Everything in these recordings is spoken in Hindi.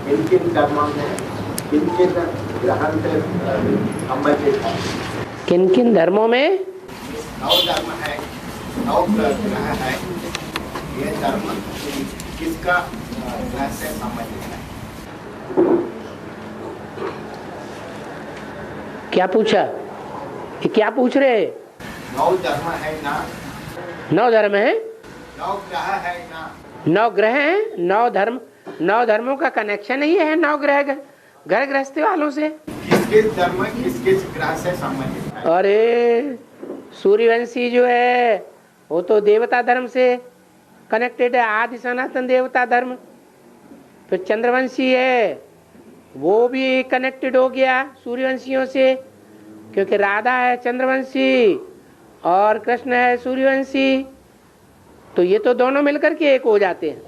किन किन धर्मों में किन किन ग्रहण से संबंधित है? किन किन धर्मों में 9 धर्म है, 9 ग्रह है, ये धर्म किसका ग्रह से संबंधित है? क्या पूछा? कि क्या पूछ रहे? 9 धर्म है ना? 9 धर्म है, 9 ग्रह है ना? 9 ग्रह हैं, 9 धर्म, 9 धर्मों का कनेक्शन ही है 9 ग्रह घर गृहस्थी वालों से। किस किस धर्म किस किस ग्रह से संबंधित है? अरे सूर्यवंशी जो है वो तो देवता धर्म से कनेक्टेड है, आदि सनातन देवता धर्म। फिर चंद्रवंशी है वो भी कनेक्टेड हो गया सूर्यवंशियों से, क्योंकि राधा है चंद्रवंशी और कृष्ण है सूर्यवंशी, तो ये तो दोनों मिलकर के एक हो जाते हैं।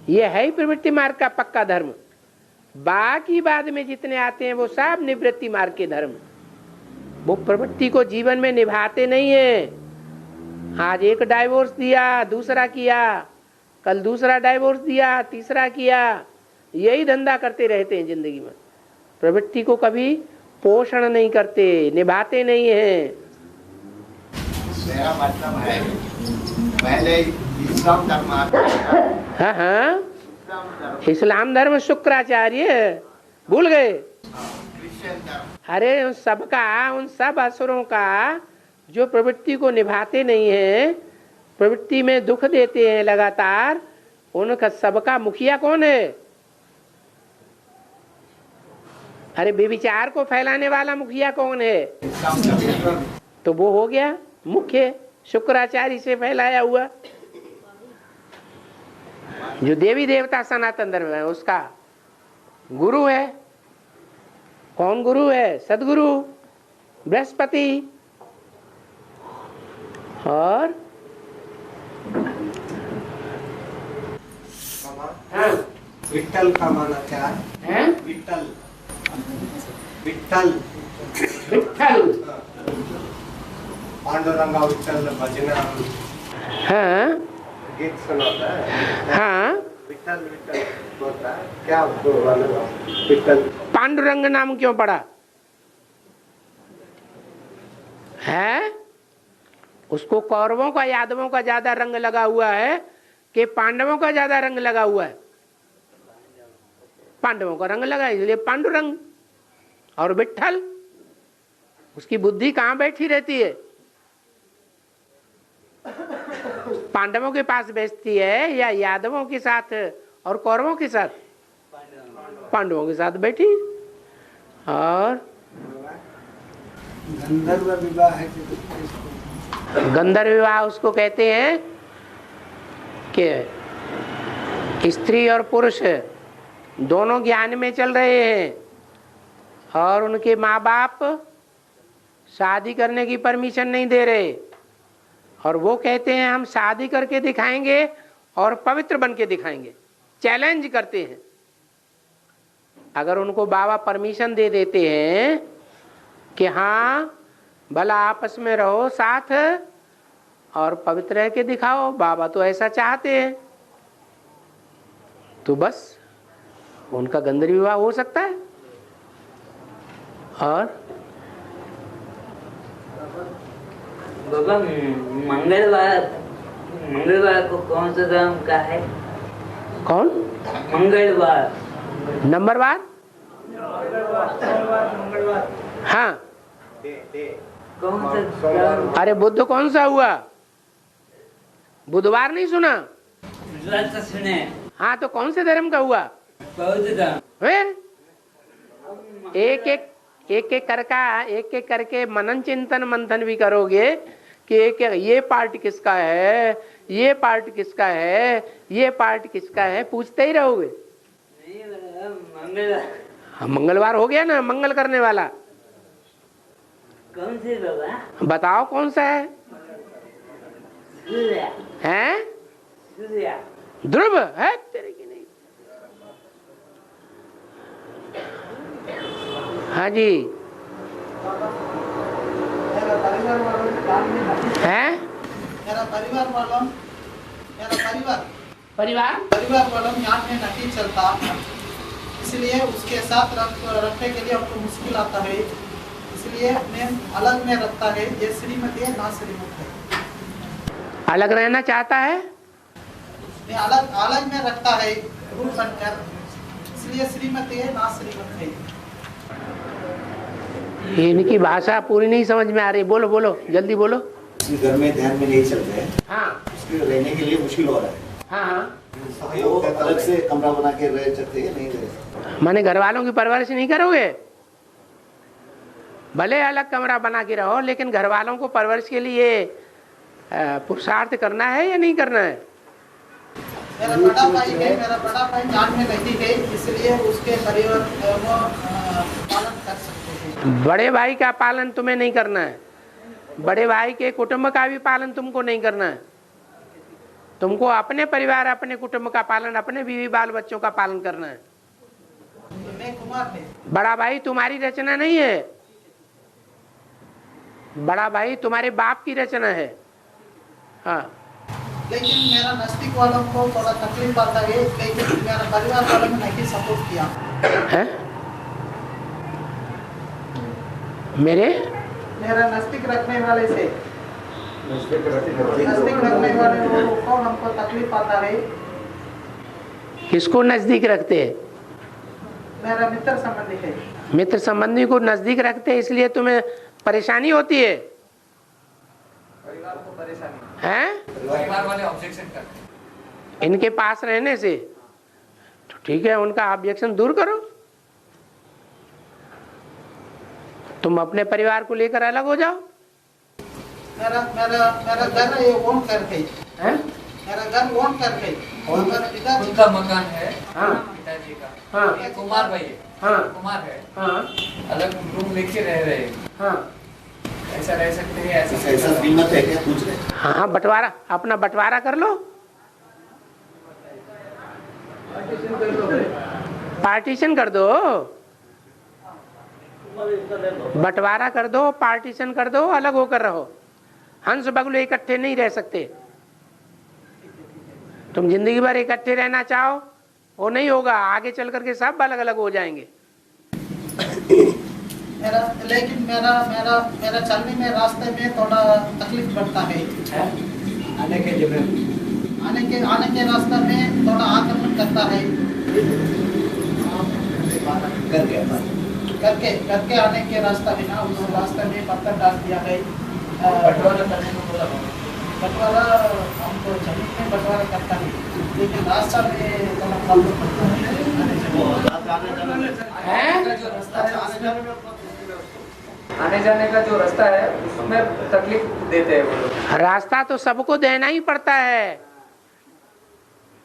ये है ही प्रवृत्ति मार्ग का पक्का धर्म। बाकी बाद में जितने आते हैं वो सब निवृत्ति मार्ग के धर्म, वो प्रवृत्ति को जीवन में निभाते नहीं है। आज एक डाइवोर्स दिया, दूसरा किया, कल दूसरा डाइवोर्स दिया, तीसरा किया, यही धंधा करते रहते हैं जिंदगी में। प्रवृत्ति को कभी पोषण नहीं करते, निभाते नहीं है। मेरा मतलब है पहले इस्लाम धर्म आता है। हाँ हाँ, इस्लाम धर्म शुक्राचार्य भूल गए? क्रिश्चियन धर्म। अरे उन सब का, उन सब असुरों का जो प्रवृत्ति को निभाते नहीं है, प्रवृत्ति में दुख देते हैं लगातार, उनका सबका मुखिया कौन है? अरे बेविचार को फैलाने वाला मुखिया कौन है? तो वो हो गया मुख्य, शुक्राचार्य से फैलाया हुआ। जो देवी देवता सनातन धर्म है उसका गुरु है। कौन गुरु है? सदगुरु बृहस्पति। और हाँ, विट्ठल का माना क्या है? विट्ठल विट्ठल विट्ठल, पांडुरंगा विट्ठल भजना हाँ गीत सुनाता है। हाँ, विट्ठल विट्ठल बोलता है क्या? विट्ठल पांडुरंग नाम क्यों पड़ा है? उसको कौरवों का यादवों का ज्यादा रंग लगा हुआ है कि पांडवों का ज्यादा रंग लगा हुआ है? पांडवों का रंग लगा, इसलिए पांडुरंग। और विट्ठल, उसकी बुद्धि कहाँ बैठी रहती है? पांडवों के पास बैठती है या यादवों के साथ और कौरवों के साथ? पांडवों के साथ बैठी। और गंधर्व विवाह है। गंधर्व विवाह उसको कहते हैं कि स्त्री और पुरुष दोनों ज्ञान में चल रहे हैं और उनके माँ बाप शादी करने की परमिशन नहीं दे रहे, और वो कहते हैं हम शादी करके दिखाएंगे और पवित्र बन के दिखाएंगे, चैलेंज करते हैं। अगर उनको बाबा परमिशन दे देते हैं कि हाँ भला आपस में रहो साथ और पवित्र रह के दिखाओ, बाबा तो ऐसा चाहते हैं, तो बस उनका गंधर्व विवाह हो सकता है। और बाबा मंगलवार, मंगलवार को कौन सा धर्म का है? कौन? मंगलवार, नंबरवार? हाँ, कौन सा धर्म? अरे बुद्ध कौन सा हुआ? बुधवार नहीं सुना? तो सुने। हाँ, तो कौन से धर्म का हुआ? बौद्ध धर्म। फिर एक एक करके मनन चिंतन मंथन भी करोगे कि ये पार्ट किसका है, ये पार्ट किसका है, ये पार्ट किसका है, पूछते ही रहोगे। मंगलवार। हाँ, मंगलवार हो गया ना, मंगल करने वाला। कौन से बाबा? बताओ कौन सा है? सूर्य। हैं? सूर्य। ध्रुव है तेरे की नहीं। हाँ जी है। मेरा परिवार वालों, मेरा परिवार परिवार परिवार वालों यहाँ में नहीं चलता। इसलिए उसके साथ रखने के लिए हमको मुश्किल आता है, इसलिए नेम अलग में रखता है। ये श्रीमती है ना श्रीमत है। अलग रहना चाहता है, ये अलग अलग में रखता है रूप बनकर, इसलिए श्रीमती है ना श्रीमत है। इनकी भाषा पूरी नहीं समझ में आ रही। बोलो बोलो जल्दी बोलो। घर में ध्यान में नहीं चल रहे हैं, हाँ उसके रहने के लिए मुश्किल हो रहा है। हाँ हाँ। वो अलग से कमरा बना के रह सकते हैं, नहीं रह सकते। माने घर वालों की परवरिश नहीं करोगे? भले अलग कमरा बना के रहो, लेकिन घर वालों को परवरिश के लिए पुरुषार्थ करना है या नहीं करना है? मेरा बड़ा भाई है, मेरा बड़ा भाई जान में नहीं है, इसलिए उसके परिवार वो पालन कर सकते हैं। बड़े भाई का पालन तुम्हें नहीं करना है, बड़े भाई के कुटुंब का भी पालन तुमको नहीं करना है। तुमको अपने परिवार, अपने कुटुंब का पालन, अपने बीवी बाल बच्चों का पालन करना है। मैं कुमार है। बड़ा भाई तुम्हारी रचना नहीं है, बड़ा भाई तुम्हारे बाप की रचना है। हाँ, लेकिन मेरा नजदीक वालों को थोड़ा तकलीफ आता है, लेकिन मेरा परिवार वालों ने नहीं सपोर्ट किया है? मेरा नजदीक रखने वाले से, नजदीक रखने वाले लोगों को हमको तकलीफ आता है। किसको नजदीक रखते हैं? मेरा मित्र संबंधी है। मित्र संबंधी को नजदीक रखते हैं, इसलिए तुम्हें परेशानी होती है। परिवार को परेशानी हैं? परिवार वाले ऑब्जेक्शन करते हैं इनके पास रहने से। तो ठीक है, उनका ऑब्जेक्शन दूर करो। तुम अपने परिवार को लेकर अलग हो जाओ। मेरा मेरा मेरा घर ये ओन करके हैं? मेरा घर ओन करके पिताजी उनका मकान है, हाँ पिताजी का। हाँ ये कुमार भाई है, हाँ कुमार है, हाँ अलग रूम लेके रह रहे हैं। हाँ ऐसा रह सकते हैं, ऐसा कीमत है क्या पूछ रहे हैं? हाँ, बंटवारा, अपना बंटवारा कर लो, पार्टीशन कर दो, बंटवारा कर दो, पार्टीशन कर दो, अलग होकर रहो। हंस बगुले इकट्ठे नहीं रह सकते। तुम जिंदगी भर इकट्ठे रहना चाहो, वो नहीं होगा। आगे चल करके सब अलग अलग हो जाएंगे। लेकिन मेरा चलने में रास्ते में थोड़ा तकलीफ पड़ता है। आने के रास्ते में थोड़ा आक्रमण करता है। करके आने के रास्ता में ना, उस रास्ते में पत्थर डाल दिया है। बंटवारा हमको जमीन में बंटवारा करता है, लेकिन रास्ता में थोड़ा प्रॉब्लम पड़ता है। आने जाने का जो रास्ता है उसमें तकलीफ देते हैं वो लोग। रास्ता तो सबको देना ही पड़ता है।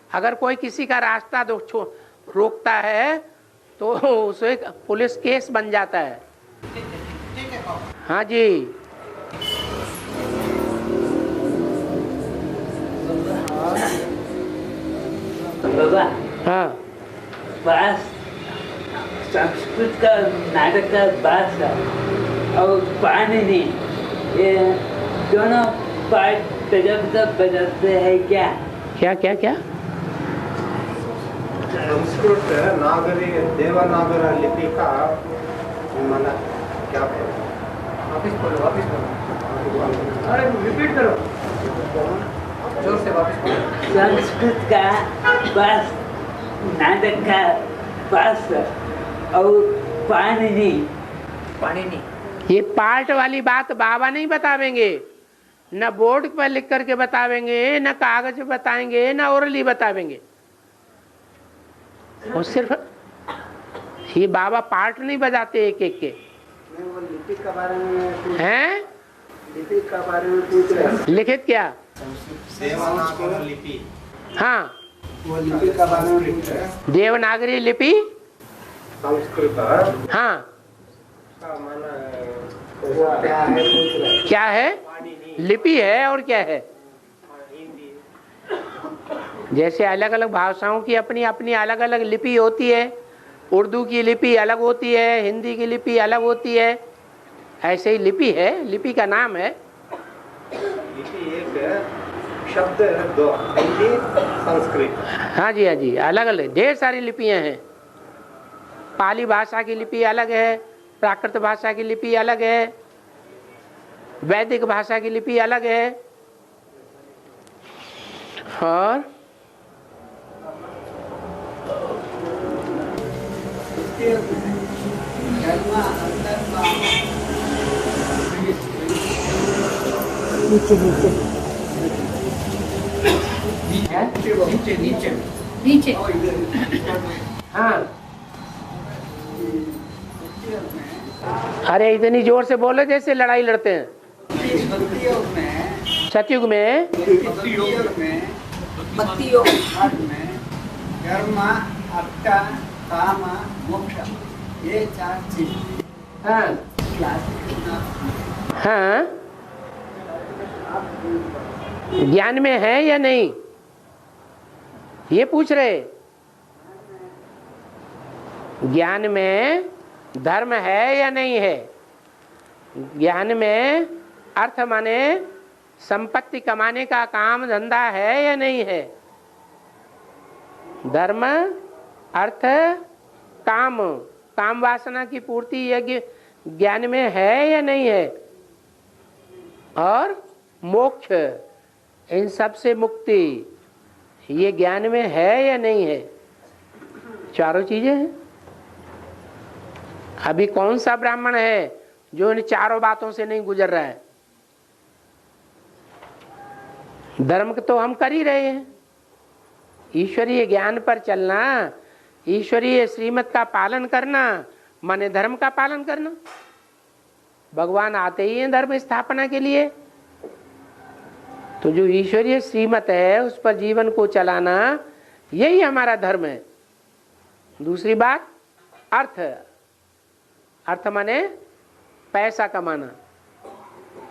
अगर कोई किसी का रास्ता रोकता है तो उसे पुलिस केस बन जाता है। ठीक है बाबा। हाँ जी। बाबा, हाँ बास संस्कृत का नाटक का बास है और पाणिनि, ये दोनों पार्ट तब बजाते हैं क्या? क्या क्या क्या? संस्कृत नागरी देवनागर लिपि का माना क्या है? वापिस बोलो। अरे रिपीट करो, जोर से वापिस बोलो। संस्कृत का बास, नाटक का बास और पाणिनि। ये पार्ट वाली बात बाबा नहीं बतावेंगे, न बोर्ड पर लिख करके बतावेंगे, न कागज पे बताएंगे, न ओरली बतावेंगे। वो सिर्फ ये बाबा पार्ट नहीं बजाते एक एक के। वो लिपि के बारे में हैं? लिपि के बारे में पूछ रहे हैं। लिखित क्या? देवनागरी लिपि, हाँ, वो लिपि के बारे में पूछ रहे हैं। देवनागरी लिपि। संस्कृत हाँ, का माना क्या है पूछ रहे हैं। क्या है? लिपि है और क्या है? हिंदी जैसे अलग अलग भाषाओं की अपनी अपनी अलग अलग लिपि होती है। उर्दू की लिपि अलग होती है, हिंदी की लिपि अलग होती है। ऐसे ही लिपि है, लिपि का नाम है। लिपि एक शब्द है, दो हिंदी संस्कृत। हाँ जी, हाँ जी, अलग अलग ढेर सारी लिपियां हैं। पाली भाषा की लिपि अलग है, प्राकृत भाषा की लिपि अलग है, वैदिक भाषा की लिपि अलग है। और नीचे हाँ, अरे इतनी जोर से बोलो जैसे लड़ाई लड़ते हैं। सतयुग में भक्ति योग कर्म अर्थ काम मोक्ष ये 4 चीज। हाँ हाँ, ज्ञान में है या नहीं ये पूछ रहे। ज्ञान में धर्म है या नहीं है, ज्ञान में अर्थ माने संपत्ति कमाने का काम धंधा है या नहीं है। धर्म अर्थ काम, काम वासना की पूर्ति यज्ञ ज्ञान में है या नहीं है। और मोक्ष, इन सब से मुक्ति, ये ज्ञान में है या नहीं है। चारों चीजें हैं। अभी कौन सा ब्राह्मण है जो इन चारों बातों से नहीं गुजर रहा है। धर्म तो हम कर ही रहे हैं, ईश्वरीय ज्ञान पर चलना, ईश्वरीय श्रीमत का पालन करना माने धर्म का पालन करना। भगवान आते ही हैं धर्म स्थापना के लिए। तो जो ईश्वरीय श्रीमत है उस पर जीवन को चलाना, यही हमारा धर्म है। दूसरी बात अर्थ, अर्थ माने पैसा कमाना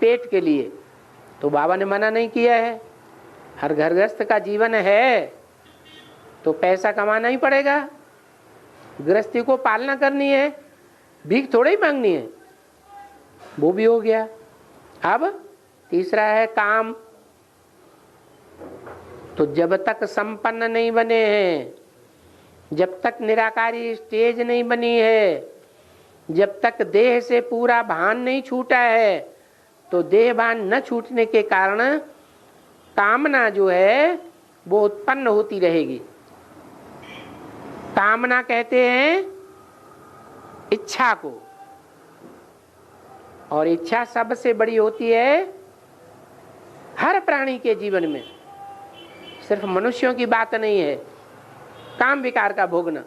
पेट के लिए, तो बाबा ने मना नहीं किया है। हर घर गृहस्थ का जीवन है तो पैसा कमाना ही पड़ेगा, गृहस्थी को पालना करनी है, भीख थोड़ी ही मांगनी है। वो भी हो गया। अब तीसरा है काम। तो जब तक संपन्न नहीं बने हैं, जब तक निराकारी स्टेज नहीं बनी है, जब तक देह से पूरा भान नहीं छूटा है, तो देह भान न छूटने के कारण कामना जो है वो उत्पन्न होती रहेगी। कामना कहते हैं इच्छा को, और इच्छा सबसे बड़ी होती है हर प्राणी के जीवन में। सिर्फ मनुष्यों की बात नहीं है। काम विकार का भोगना,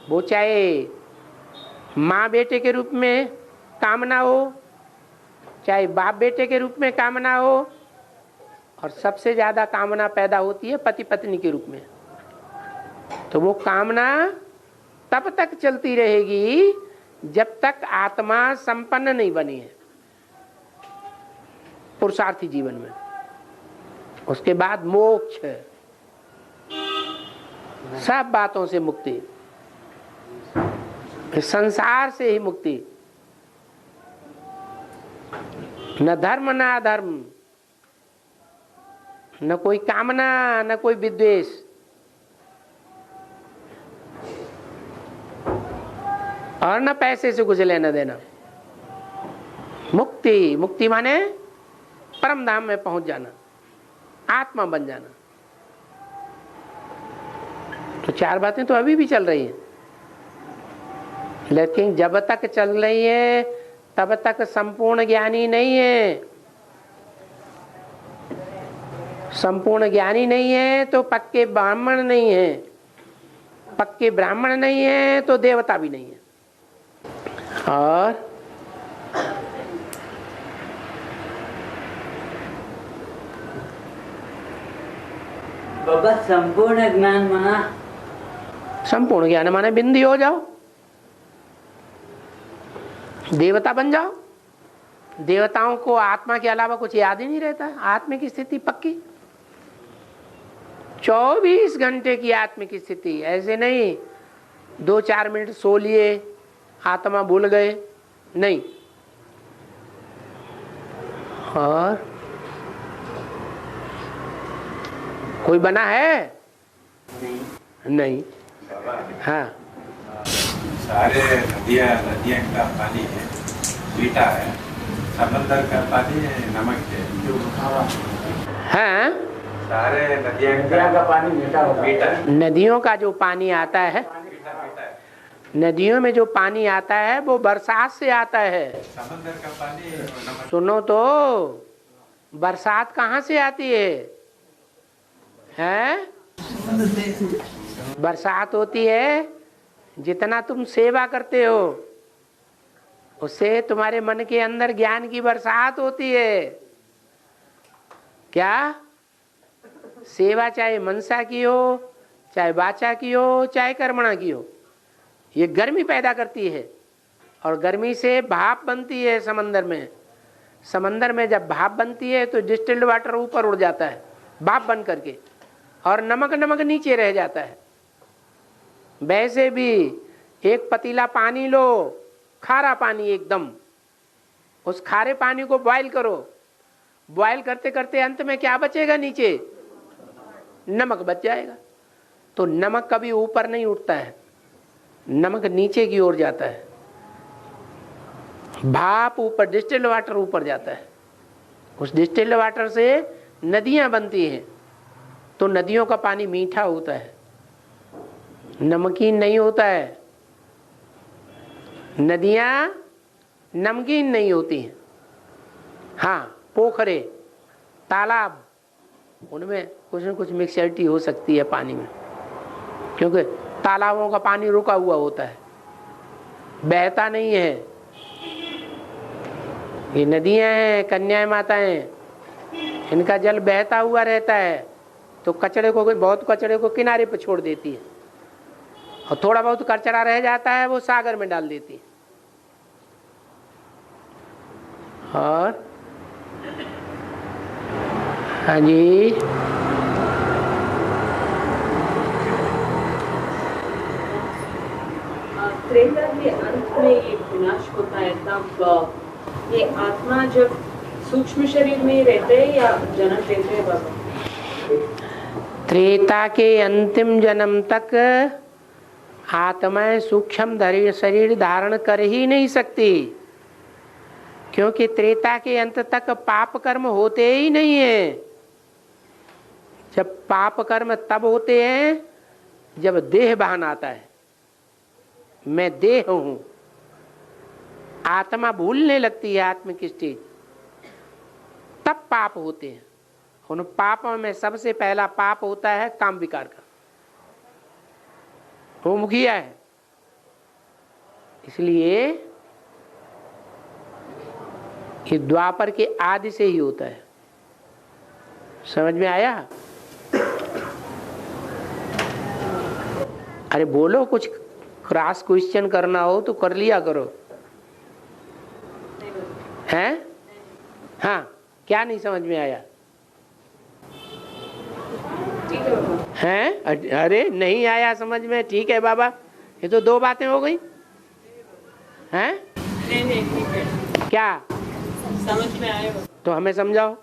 वो चाहे माँ बेटे के रूप में कामना हो, चाहे बाप बेटे के रूप में कामना हो, और सबसे ज्यादा कामना पैदा होती है पति पत्नी के रूप में। तो वो कामना तब तक चलती रहेगी जब तक आत्मा संपन्न नहीं बनी है पुरुषार्थी जीवन में। उसके बाद मोक्ष, सब बातों से मुक्ति, संसार से ही मुक्ति। न धर्म न अधर्म, न कोई कामना न कोई विद्वेष। और न पैसे से कुछ लेना देना। मुक्ति, मुक्ति माने परम धाम में पहुंच जाना, आत्मा बन जाना। तो चार बातें तो अभी भी चल रही हैं, लेकिन जब तक चल रही है तब तक संपूर्ण ज्ञानी नहीं है। संपूर्ण ज्ञानी नहीं है तो पक्के ब्राह्मण नहीं है, पक्के ब्राह्मण नहीं है तो देवता भी नहीं है। और बाबा संपूर्ण ज्ञान माना, संपूर्ण ज्ञान माने बिंदी हो जाओ, देवता बन जाओ। देवताओं को आत्मा के अलावा कुछ याद ही नहीं रहता। आत्मा की स्थिति पक्की, 24 घंटे की आत्मिक स्थिति। ऐसे नहीं 2-4 मिनट सो लिए आत्मा भूल गए, नहीं। और कोई बना है? नहीं। हाँ सारे नदियाँ का पानी है मीठा है, समंदर का पानी नमक है। हाँ, सारे नदियाँ का पानी मीठा है। नदियों का जो पानी आता है, नदियों में जो पानी आता है वो बरसात से आता है। समंदर का पानी नमक। सुनो तो, बरसात कहाँ से आती है? हैं? बरसात होती है जितना तुम सेवा करते हो उससे तुम्हारे मन के अंदर ज्ञान की बरसात होती है। क्या? सेवा चाहे मनसा की हो, चाहे वाचा की हो, चाहे कर्मणा की हो, ये गर्मी पैदा करती है और गर्मी से भाप बनती है समंदर में। समंदर में जब भाप बनती है तो डिस्टिल्ड वाटर ऊपर उड़ जाता है भाप बन करके, और नमक नमक नीचे रह जाता है। वैसे भी एक पतीला पानी लो, खारा पानी एकदम, उस खारे पानी को बॉईल करो, बॉईल करते करते अंत में क्या बचेगा? नीचे नमक बच जाएगा। तो नमक कभी ऊपर नहीं उठता है, नमक नीचे की ओर जाता है, भाप ऊपर, डिस्टिल्ड वाटर ऊपर जाता है। उस डिस्टिल्ड वाटर से नदियां बनती हैं, तो नदियों का पानी मीठा होता है, नमकीन नहीं होता है। नदियां नमकीन नहीं होती हैं। हाँ, पोखरे, तालाब, उनमें कुछ न कुछ मिक्सचरिटी हो सकती है पानी में, क्योंकि तालाबों का पानी रुका हुआ होता है, बहता नहीं है। ये नदियां हैं, कन्याएं माताएं, इनका जल बहता हुआ रहता है, तो कचड़े को, बहुत कचड़े को किनारे पर छोड़ देती है, और थोड़ा बहुत कचरा रह जाता है वो सागर में डाल देती है। और हाँ जी, त्रेता के अंत में ये विनाश होता है, तब ये आत्मा जब सूक्ष्म शरीर में ही रहते हैं या जन्म लेते हैं बाबा? त्रेता के अंतिम जन्म तक आत्माएं सूक्ष्म शरीर धारण कर ही नहीं सकती, क्योंकि त्रेता के अंत तक पाप कर्म होते ही नहीं है। जब पाप कर्म तब होते हैं जब देह भान आता है, मैं देह हूं, आत्मा भूलने लगती है आत्म की स्टेज, तब पाप होते हैं। उन पापों में सबसे पहला पाप होता है काम विकार का, वो मुखिया है। इसलिए ये द्वापर के आदि से ही होता है। समझ में आया? अरे बोलो, कुछ क्रॉस क्वेश्चन करना हो तो कर लिया करो। हैं? हाँ, क्या नहीं समझ में आया? हैं? अरे नहीं आया समझ में, ठीक है बाबा, ये तो दो बातें हो गई। हैं? नहीं ठीक है। क्या समझ में आएगा तो हमें समझाओ।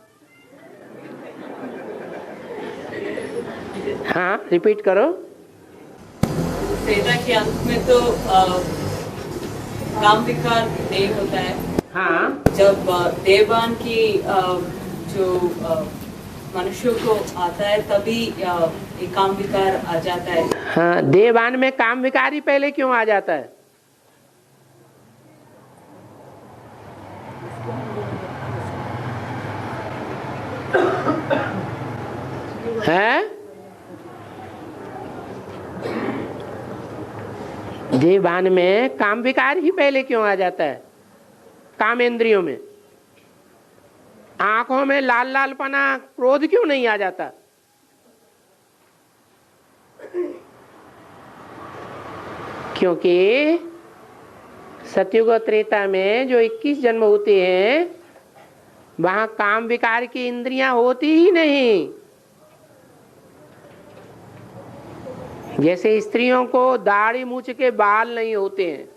हाँ, रिपीट करो। त्रेता के अंत में तो काम विकार नहीं होता है। हाँ, जब देवान की जो मनुष्यों को आता है तभी ये काम विकार आ जाता है। हाँ, देवान में काम विकार ही पहले क्यों आ जाता है? हैं? देवान में काम विकार ही पहले क्यों आ जाता है? काम इंद्रियों में, आंखों में लाल लालपना, क्रोध क्यों नहीं आ जाता? क्योंकि सतयुग और त्रेता में जो 21 जन्म होते हैं वहां काम विकार की इंद्रियां होती ही नहीं। जैसे स्त्रियों को दाढ़ी मूछ के बाल नहीं होते हैं,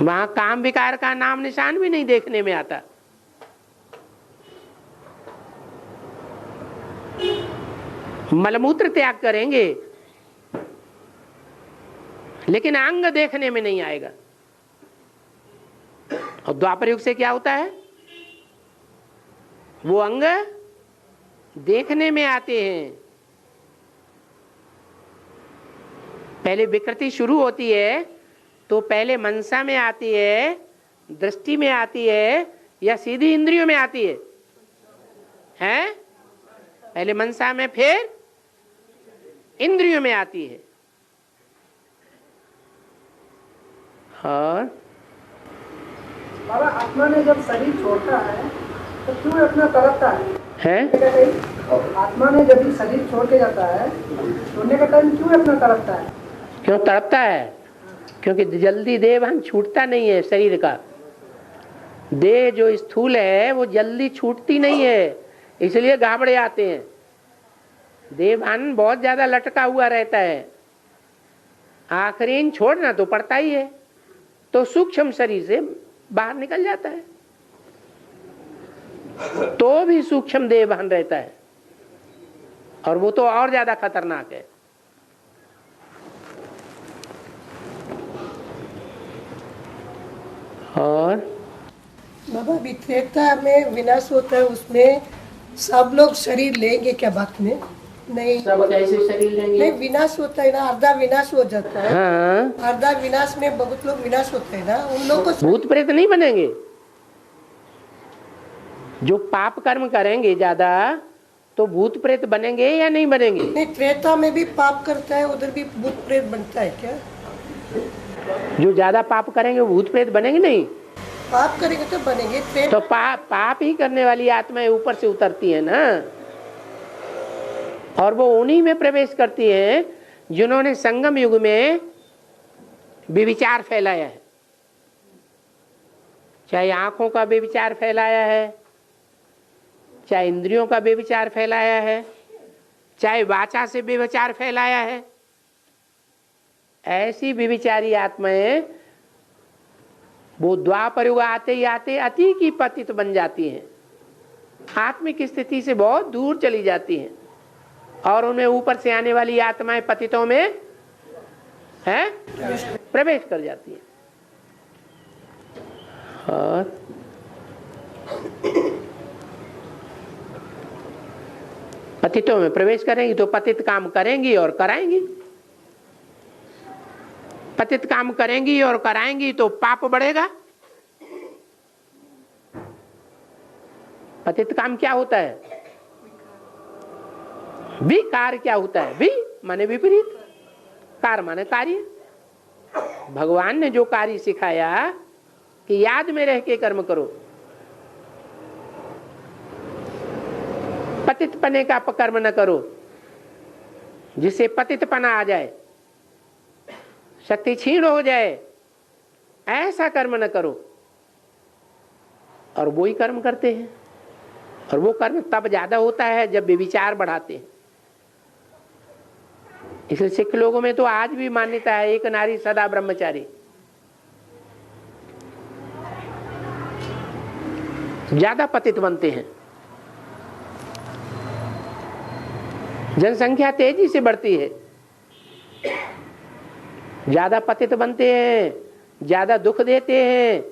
वहां काम विकार का नाम निशान भी नहीं देखने में आता। मलमूत्र त्याग करेंगे, लेकिन अंग देखने में नहीं आएगा। और द्वापर युग से क्या होता है, वो अंग देखने में आते हैं। पहले विकृति शुरू होती है तो पहले मनसा में आती है, दृष्टि में आती है, या सीधी इंद्रियों में आती है? हैं? पहले मनसा में, फिर इंद्रियों में आती है। और बाबा, आत्मा ने जब शरीर छोड़ता है तो क्यों अपना तड़पता है? आत्मा ने जब शरीर छोड़ के जाता है, छोड़ने का टाइम क्यों अपना तड़पता है? क्यों तड़पता है? क्योंकि जल्दी देहभान छूटता नहीं है शरीर का। देह जो स्थूल है वो जल्दी छूटती नहीं है, इसलिए घाबड़े आते हैं। देहभान बहुत ज्यादा लटका हुआ रहता है, आखिरी छोड़ना तो पड़ता ही है, तो सूक्ष्म शरीर से बाहर निकल जाता है, तो भी सूक्ष्म देहभान रहता है, और वो तो और ज्यादा खतरनाक है। और बाबा, विक्रेता में विनाश होता है, उसमें सब लोग शरीर लेंगे क्या? बात में नहीं, सब कैसे शरीर लेंगे? नहीं, विनाश होता है ना, अर्धा विनाश हो जाता है। हाँ, अर्धा विनाश में बहुत लोग विनाश होते हैं ना, उन लोग को भूत प्रेत नहीं बनेंगे। जो पाप कर्म करेंगे ज्यादा तो भूत प्रेत बनेंगे या नहीं बनेंगे? नहीं, त्रेता में भी पाप करता है, उधर भी भूत प्रेत बनता है क्या? जो ज्यादा पाप करेंगे वो भूत प्रेत बनेंगे नहीं? पाप करेंगे तो बनेंगे। तो पाप ही करने वाली आत्माएं ऊपर से उतरती है ना, और वो उन्हीं में प्रवेश करती है जिन्होंने संगम युग में व्यभिचार फैलाया है। चाहे आंखों का व्यभिचार फैलाया है, चाहे इंद्रियों का व्यभिचार फैलाया है, चाहे वाचा से व्यभिचार फैलाया है। ऐसी व्यभिचारी आत्माएं वो द्वापर युग आते ही आते अति की पतित बन जाती हैं, आत्मिक स्थिति से बहुत दूर चली जाती हैं, और उनमें ऊपर से आने वाली आत्माएं पतितों में है प्रवेश कर जाती हैं। और पतितों में प्रवेश करेंगी तो पतित काम करेंगी और कराएंगी। पतित काम करेंगी और कराएंगी तो पाप बढ़ेगा। पतित काम क्या होता है? विकार क्या होता है? वि माने विपरीत, कार माने कार्य। भगवान ने जो कार्य सिखाया कि याद में रह के कर्म करो, पतितपने का कर्म न करो जिससे पतितपना आ जाए, शक्ति छीण हो जाए, ऐसा कर्म न करो। और वो ही कर्म करते हैं, और वो कर्म तब ज्यादा होता है जब व्यभिचार बढ़ाते हैं। इसलिए सिख लोगों में तो आज भी मान्यता है एक नारी सदा ब्रह्मचारी। ज्यादा पतित बनते हैं, जनसंख्या तेजी से बढ़ती है, ज्यादा पतित बनते हैं, ज्यादा दुख देते हैं।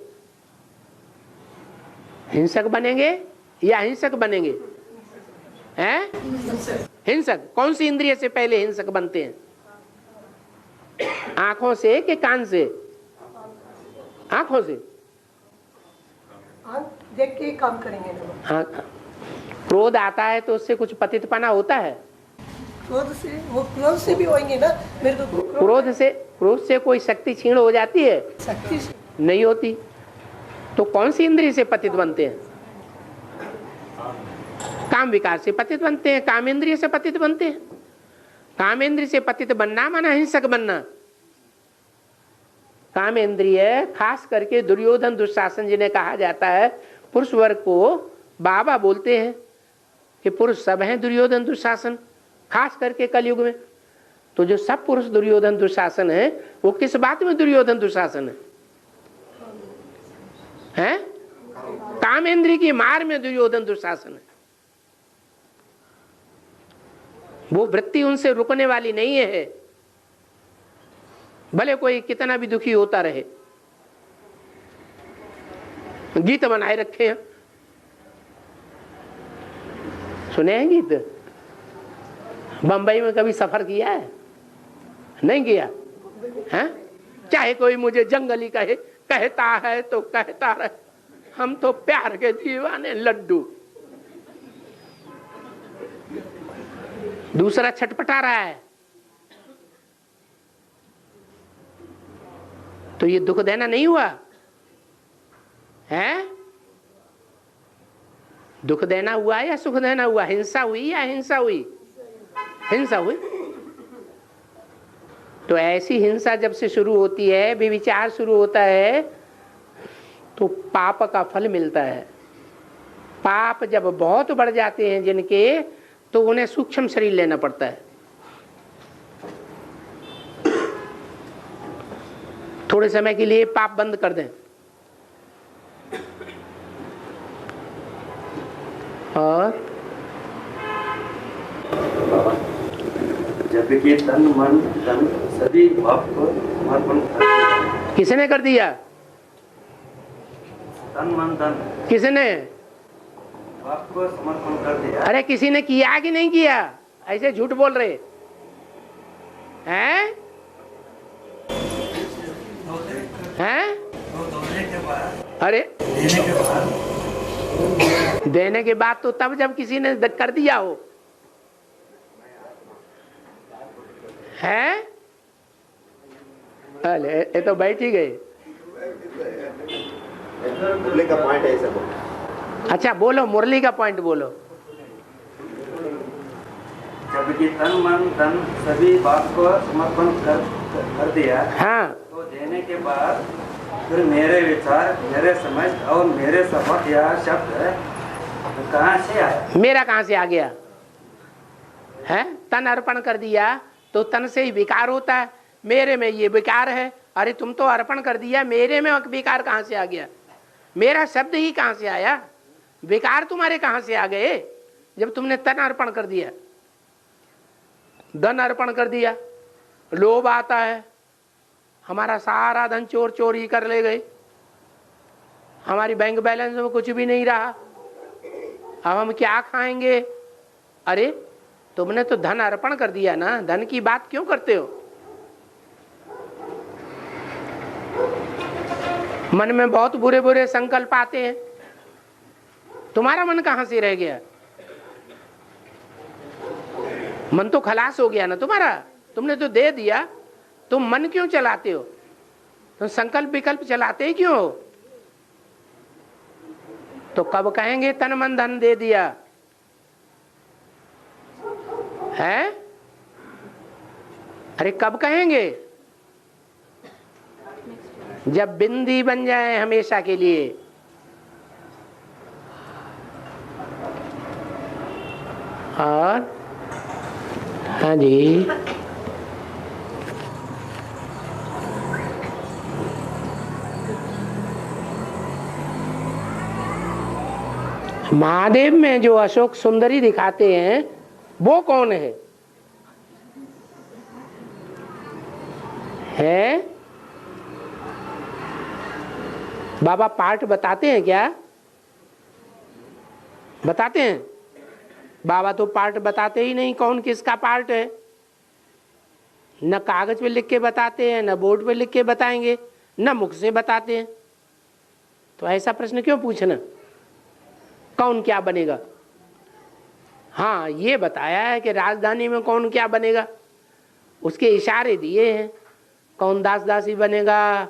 हिंसक बनेंगे या हिंसक बनेंगे? हैं? हिंसक। कौन सी इंद्रिय से पहले हिंसक बनते हैं? आंखों से कि कान से? आंखों से। देख के काम करेंगे ना। हाँ, क्रोध आता है तो उससे कुछ पतितपना होता है। क्रोध से, वो क्रोध से भी होंगे ना। मेरे को क्रोध से कोई शक्ति छीण हो जाती है? शक्ति से नहीं होती। तो कौन सी इंद्रिय से पतित बनते हैं? काम विकार से पतित बनते हैं, काम इंद्रिय से पतित बनते हैं। काम इंद्रिय से पतित बनना माना हिंसक बनना। काम इंद्रिय खास करके दुर्योधन दुशासन जिन्हें कहा जाता है, पुरुष वर्ग को बाबा बोलते हैं कि पुरुष सब हैं दुर्योधन दुशासन, खास करके कलयुग में। तो जो सब पुरुष दुर्योधन दुशासन है वो किस बात में दुर्योधन दुशासन है? काम इंद्रिय की मार में दुर्योधन दुशासन है। वो वृत्ति उनसे रुकने वाली नहीं है, भले कोई कितना भी दुखी होता रहे। गीत बनाए रखे हैं, सुने हैं गीत? बंबई में कभी सफर किया है? नहीं किया है? चाहे कोई मुझे जंगली कहे, कहता है तो कहता रहे, हम तो प्यार के दीवाने लड्डू। दूसरा छटपटा रहा है, तो ये दुख देना नहीं हुआ है? दुख देना हुआ या सुख देना हुआ? हिंसा हुई या हिंसा हुई? हिंसा हुई। तो ऐसी हिंसा जब से शुरू होती है, व्यभिचार शुरू होता है, तो पाप का फल मिलता है। पाप जब बहुत बढ़ जाते हैं जिनके, तो उन्हें सूक्ष्म शरीर लेना पड़ता है। थोड़े समय के लिए पाप बंद कर दें और जब कि तन मन धन सभी पाप को समर्पण कर दिया। किसने कर दिया? तन मन धन किसने? पाप को समर्पण कर दिया। अरे किसी ने किया कि नहीं किया? ऐसे झूठ बोल रहे हैं? हैं? अरे देने के बाद तो तब जब किसी ने कर दिया हो, है? अरे ये तो बैठ ही गए। मुरली का पॉइंट है ऐसा। अच्छा बोलो, मुरली का पॉइंट बोलो। जबकि तन मन धन सभी बात को समर्पण कर दिया। हाँ। तो देने के बाद फिर मेरे विचार, मेरे समझ और मेरे शब्द या शब्द कहाँ से आया? मेरा कहाँ से आ गया है? तन अर्पण कर दिया तो तन से ही विकार होता है। मेरे में ये विकार है। अरे तुम तो अर्पण कर दिया, मेरे में विकार कहाँ से आ गया? मेरा शब्द ही कहाँ से आया? विकार तुम्हारे कहाँ से आ गए जब तुमने तन अर्पण कर दिया, धन अर्पण कर दिया? लोभ आता है, हमारा सारा धन चोर चोरी कर ले गए, हमारी बैंक बैलेंस में कुछ भी नहीं रहा, अब हम क्या खाएंगे? अरे तुमने तो धन अर्पण कर दिया ना, धन की बात क्यों करते हो? मन में बहुत बुरे बुरे संकल्प आते हैं, तुम्हारा मन कहां से रह गया? मन तो खलास हो गया ना तुम्हारा, तुमने तो दे दिया, तुम मन क्यों चलाते हो? तो संकल्प विकल्प चलाते ही क्यों हो? तो कब कहेंगे तन मन धन दे दिया है? अरे कब कहेंगे? जब बिंदी बन जाए हमेशा के लिए। और हाँ जी, महादेव में जो अशोक सुंदरी दिखाते हैं वो कौन है? बाबा पार्ट बताते हैं क्या? बताते हैं? बाबा तो पार्ट बताते ही नहीं, कौन किसका पार्ट है। न कागज पे लिख के बताते हैं, न बोर्ड पे लिख के बताएंगे, न मुख से बताते हैं। तो ऐसा प्रश्न क्यों पूछना, कौन क्या बनेगा? हाँ, ये बताया है कि राजधानी में कौन क्या बनेगा, उसके इशारे दिए हैं। कौन दास दासी बनेगा,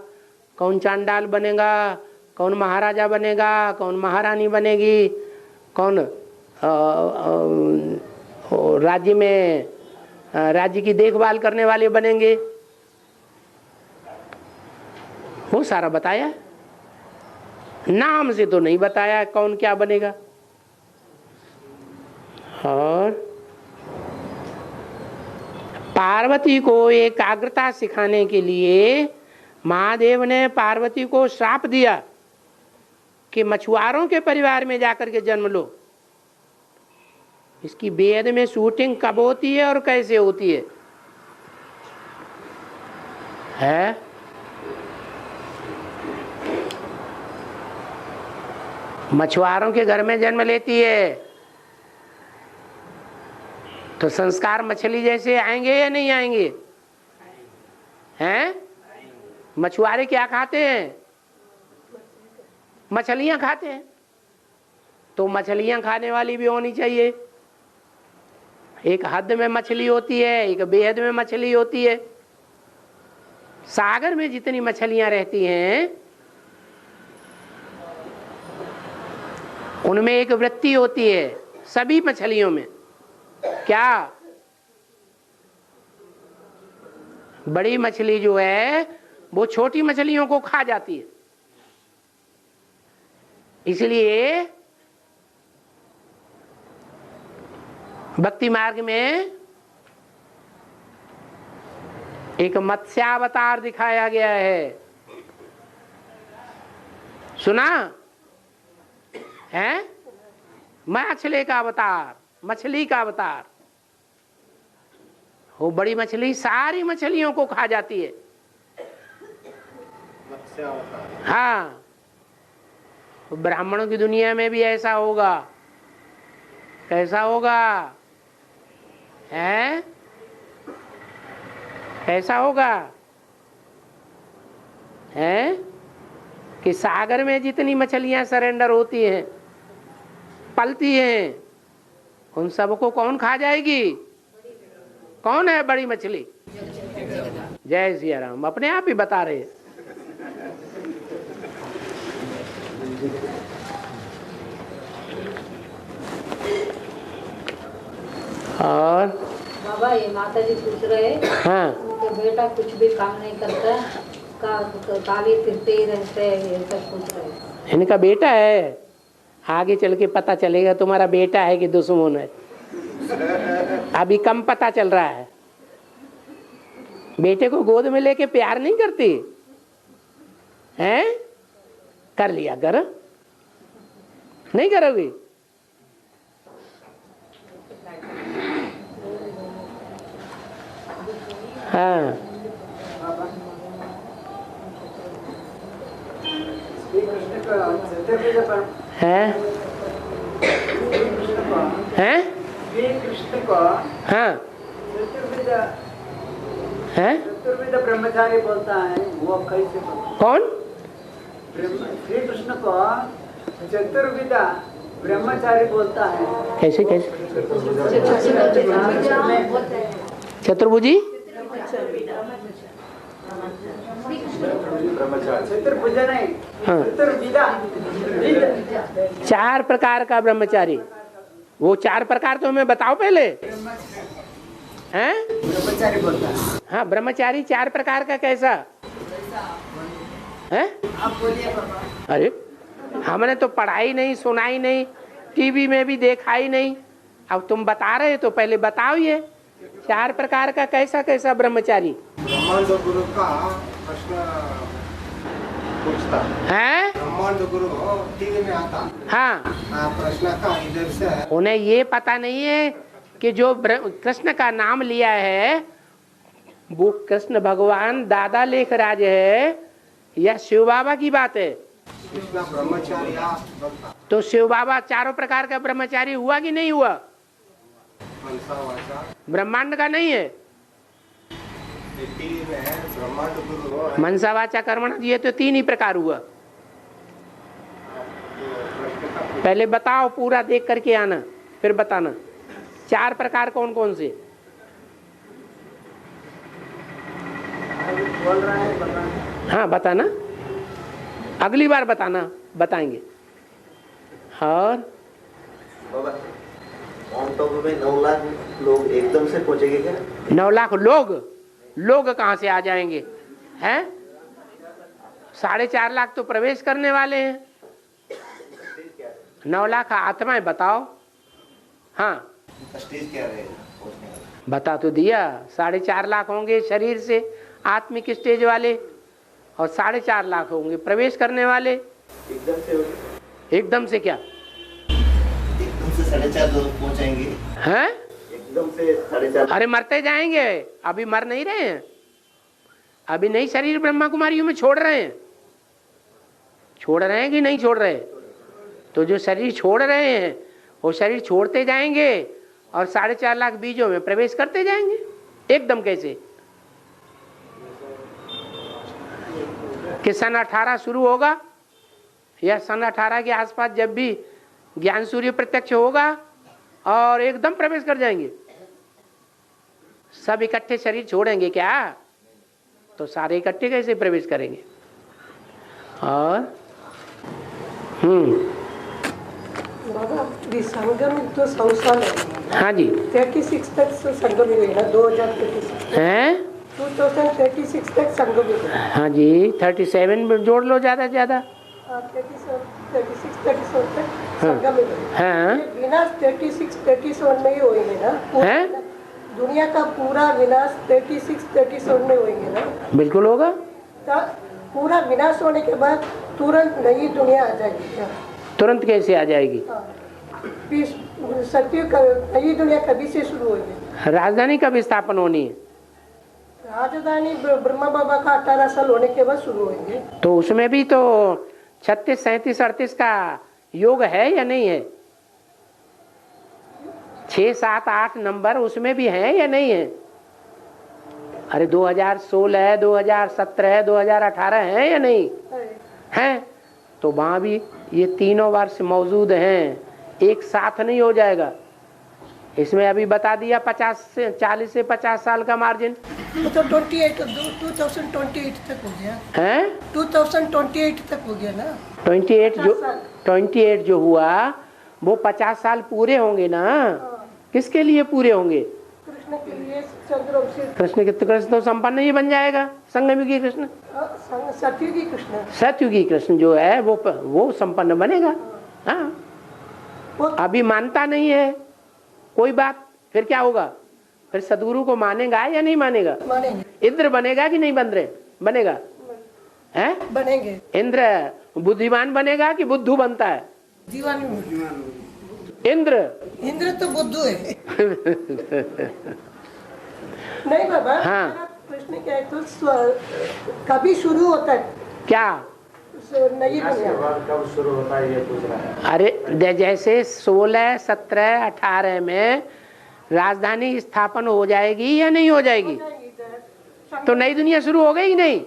कौन चांडाल बनेगा, कौन महाराजा बनेगा, कौन महारानी बनेगी, कौन राज्य में राज्य की देखभाल करने वाले बनेंगे, वो सारा बताया। नाम से तो नहीं बताया कौन क्या बनेगा। और पार्वती को एकाग्रता सिखाने के लिए महादेव ने पार्वती को श्राप दिया कि मछुआरों के परिवार में जाकर के जन्म लो। इसकी बेहद में शूटिंग कब होती है और कैसे होती है? मछुआरों के घर में जन्म लेती है तो संस्कार मछली जैसे आएंगे या नहीं आएंगे? हैं? मछुआरे क्या खाते हैं? मछलियां खाते हैं। तो मछलियां खाने वाली भी होनी चाहिए। एक हद में मछली होती है, एक बेहद में मछली होती है। सागर में जितनी मछलियां रहती हैं उनमें एक वृत्ति होती है सभी मछलियों में। क्या? बड़ी मछली जो है वो छोटी मछलियों को खा जाती है। इसलिए भक्ति मार्ग में एक मत्स्यावतार दिखाया गया है। सुना है? मछली का अवतार, मछली का अवतार। वो बड़ी मछली सारी मछलियों को खा जाती है। हाँ, ब्राह्मणों की दुनिया में भी ऐसा होगा। कैसा होगा? है? ऐसा होगा है कि सागर में जितनी मछलियां सरेंडर होती हैं, पलती हैं, उन सबको कौन खा जाएगी? कौन है बड़ी मछली? जय सिया राम। अपने आप ही बता रहे हैं। और बाबा ये माता जी पूछ रहे हैं, हाँ, उनका बेटा कुछ भी काम नहीं करता, काले फिरते ही रहते हैं, ये सब पूछ रहे हैं। इनका बेटा है, आगे चल के पता चलेगा तुम्हारा बेटा है कि दुश्मन है। अभी कम पता चल रहा है। बेटे को गोद में लेके प्यार नहीं करती हैं? कर लिया करो, नहीं करोगी? हाँ, है हैं? कृष्ण को हाँ है? चतुर्विध ब्रह्मचारी बोलता है, वो कैसे बोलता? कौन? श्री कृष्ण को चतुर्विध ब्रह्मचारी बोलता है। कैसे कैसे? चतुर्भुजी चतुर्भुज नहीं, हाँ, चतुर्विदा। 4 प्रकार का ब्रह्मचारी। वो 4 प्रकार तो हमें बताओ पहले। हैं? ब्रह्मचारी बोलता है। हाँ, ब्रह्मचारी 4 प्रकार का कैसा है? आप बोलिए पापा। अरे हमने तो पढ़ाई नहीं, सुनाई नहीं, टीवी में भी देखा ही नहीं। अब तुम बता रहे तो पहले बताओ ये 4 प्रकार का कैसा कैसा ब्रह्मचारी ब्रह्मांड गुरु का प्रश्न पूछता है? ब्रह्मांड गुरु टीवी में आता। हाँ, प्रश्न का इधर से है। उन्हें ये पता नहीं है कि जो कृष्ण का नाम लिया है वो कृष्ण भगवान दादा लेखराज है या शिव बाबा की बात है? कृष्ण ब्रह्मचारी तो शिव बाबा 4 प्रकार का ब्रह्मचारी हुआ कि नहीं हुआ? ब्रह्मांड का नहीं है। मनसा वाचा कर्मण, ये तो 3 ही प्रकार हुआ। पहले बताओ, पूरा देख करके आना फिर बताना 4 प्रकार कौन कौन से? बोल रहा है, बताना। हाँ बताना, अगली बार बताना, बताएंगे। और में 9 लाख लोग एकदम से पहुंचेंगे क्या? 9 लाख लोग कहाँ से आ जाएंगे? हैं? 4.5 लाख तो प्रवेश करने वाले हैं। 9 लाख आत्माएं बताओ। हाँ स्टेज क्या रहेगा? बता तो दिया, 4.5 लाख होंगे शरीर से आत्मिक स्टेज वाले और 4.5 लाख होंगे प्रवेश करने वाले। एकदम से एकदम से क्या? एकदम से 4.5 पहुंचेंगे हैं? एकदम से 4.5। अरे मरते जाएंगे, अभी मर नहीं रहे हैं, अभी नहीं शरीर ब्रह्मा कुमारियों में छोड़ रहे हैं। छोड़ रहे हैं कि नहीं छोड़ रहे? तो जो शरीर छोड़ रहे हैं वो शरीर छोड़ते जाएंगे और 4.5 लाख बीजों में प्रवेश करते जाएंगे एकदम। कैसे कि सन 18 शुरू होगा या सन 18 के आसपास जब भी ज्ञान सूर्य प्रत्यक्ष होगा और एकदम प्रवेश कर जाएंगे। सब इकट्ठे शरीर छोड़ेंगे क्या? तो सारे इकट्ठे कैसे प्रवेश करेंगे? और बाबा संगम तो 100 साल है। हाँ जी 36 तक संगम हुई ना, 2036 हैं 2036 तक संगम हुई। हाँ जी 37 में जोड़ लो ज्यादा से ज्यादा। 36 37 तक संगम हुई। हाँ विनाश 36 37 में ही होएंगे ना। हैं? दुनिया का पूरा विनाश 36 37 में होएंगे ना। बिल्कुल होगा। तो पूरा विनाश होने के बाद तुरंत नई दुनिया आ जाएगी क्या? तुरंत कैसे आ जाएगी? सत्युग नई दुनिया कभी से शुरू होगी? राजधानी कब स्थापन होनी है? राजधानी ब्रह्मा बाबा का 18 साल होने के बाद शुरू होंगे। तो उसमें भी तो 36 37 38 का योग है या नहीं है? 6 7 8 नंबर उसमें भी है या नहीं है? अरे 2016 2017 2018 है या नहीं है? तो वहां भी ये तीनों वर्ष मौजूद हैं, एक साथ नहीं हो जाएगा। इसमें अभी बता दिया 40 से 50 साल का मार्जिन। तो 2028 तक हो गया है? 2028 तक हो गया ना। 28 जो हुआ वो 50 साल पूरे होंगे ना। किसके लिए पूरे होंगे? कृष्ण के लिए। चंद्रवंशी कृष्ण तो संपन्न ही बन जाएगा। संगमयुगी कृष्ण, सतयुगी कृष्ण, सतयुगी कृष्ण जो है वो संपन्न बनेगा। हाँ अभी मानता नहीं है कोई बात, फिर क्या होगा? फिर सदगुरु को मानेगा या नहीं मानेगा? मानेंगे। इंद्र बनेगा कि नहीं बनेगा? है बनेंगे। इंद्र बुद्धिमान बनेगा कि बुद्धू बनता है? इंद्र तो बुद्धू है। नहीं बाबा। हाँ प्रश्न क्या है तो कभी शुरू होता है क्या? नई दुनिया कब शुरू होता है ये पूछ रहा है। अरे जैसे 16 17 18 में राजधानी स्थापन हो जाएगी या नहीं हो जाएगी? तो नई दुनिया शुरू हो गई नहीं?